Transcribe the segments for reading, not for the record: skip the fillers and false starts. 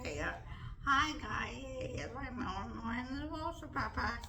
say, hi guys, I'm on in the water, Papa.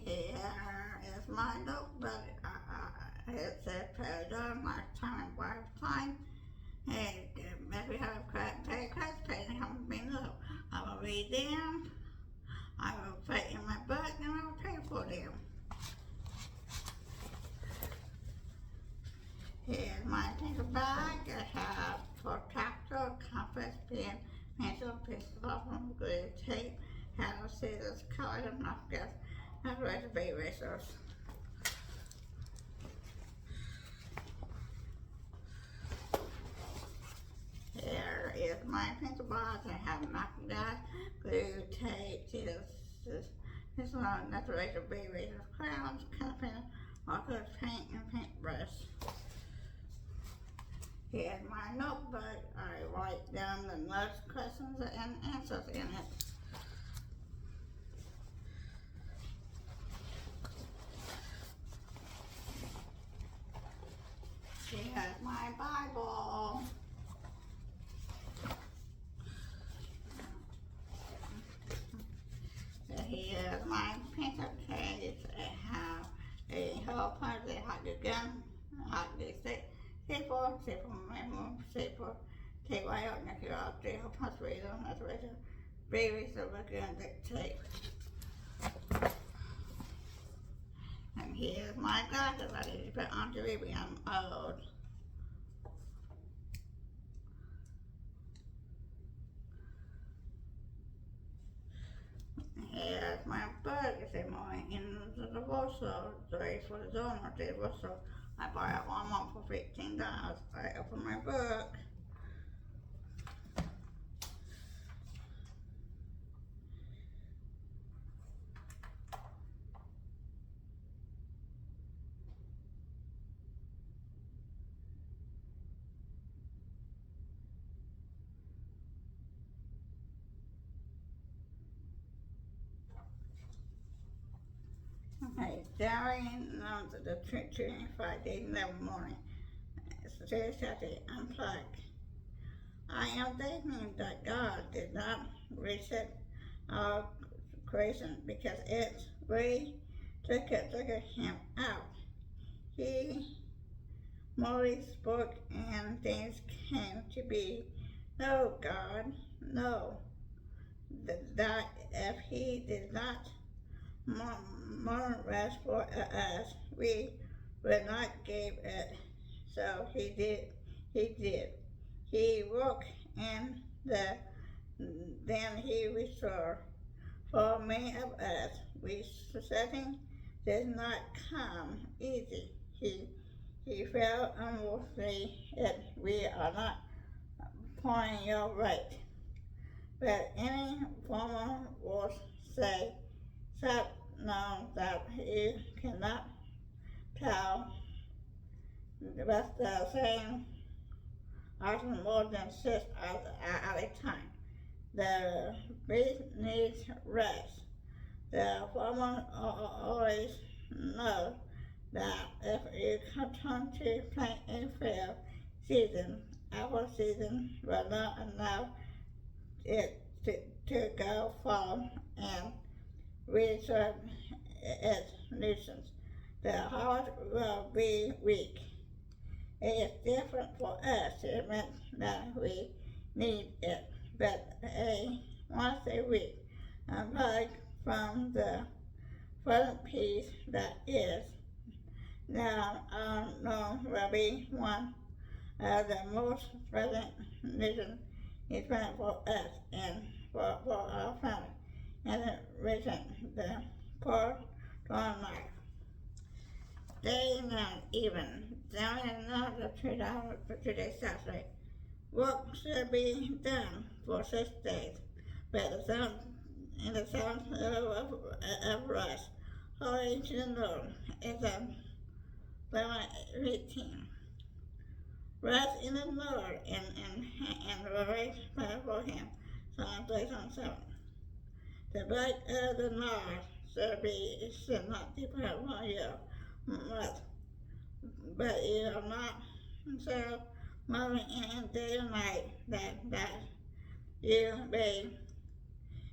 Here is my notebook. It said pardon my time, wife time. Hey, maybe have pay class pay haven't been up. I will read them. I will put in my book and I will pay for them. Here's my paper bag. I have protractor, compass, pen, pencil, pistol, glue, tape, handle, scissors, color, markers, and razor erasers. Here is my pencil box. I have marking gun, glue, tape, scissors, pencil, that's razor, erasers, crayons, color pen, markers, paint, and paintbrush. Here's my notebook. I write down the notes, questions, and answers in it. Here's my Bible. Here's my pencil case. I have a whole bunch of hot glue gun, hot glue stick, staple, memo, staple, tape wire, knock it off, three whole punch razor, that's razor, baby, silver gun, duct tape. And here's my glasses I need to put on to read when I'm old. Here's my book. It's a more in the devotional. Sorry for the donor devotional. I bought it one month for $15. I opened my book. Okay, during the 25 days in the morning, Saturday, unplug. I am thinking that God did not reset our creation because we took him out. He morally spoke and things came to be. No, God, no. That if he did not more rest for us, we would not give it. So he did. He woke and then he restored. For many of us, setting did not come easy. He felt unworthy that we are not pouring your right. But any former will say, "Stop now that you cannot tell." But the saying often more than 6 at a time. The beast needs rest. The farmer always knows that if you continue to plant in fair season, apple season will not allow it to go fall and reserve its nuisance. The heart will be weak. It is different for us to admit that we need it, but once a week, unplug from the pleasant peace that is. Now, our known will be one of the most present reason is present for us and for our family, and the reason the poor don't life. Day and even, down another $2 for 2 days Saturday. Work should be done for 6 days, but the seventh of rest. Holy glory to the Lord is a permanent routine. Rest in the Lord and wait for him. Psalm 37. The breath of the Lord should not depart from your mouth, but you are not so moving in day and night that you be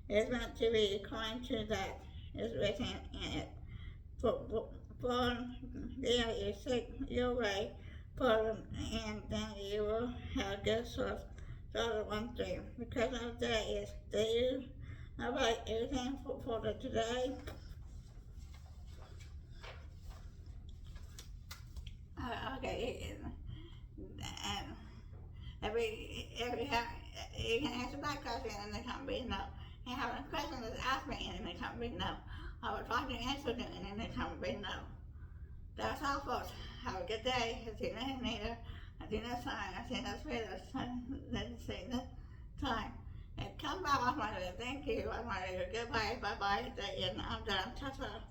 is meant to be according to that is written in it. For there you seek your way for them, and then you will have good source. Psalm 1:3. Because of that is, do you about everything for the today? Okay, and every you can answer that question and it can be no. You have a question that's asked me and it can be no. I would like to answer them and it can be no. That's all, folks. Have a good day. I see that later. I see that sign. I see that spirit. I see that time. And come back. I'm going to thank you. I'm going to goodbye. Bye bye. And I'm done. Ta-ta.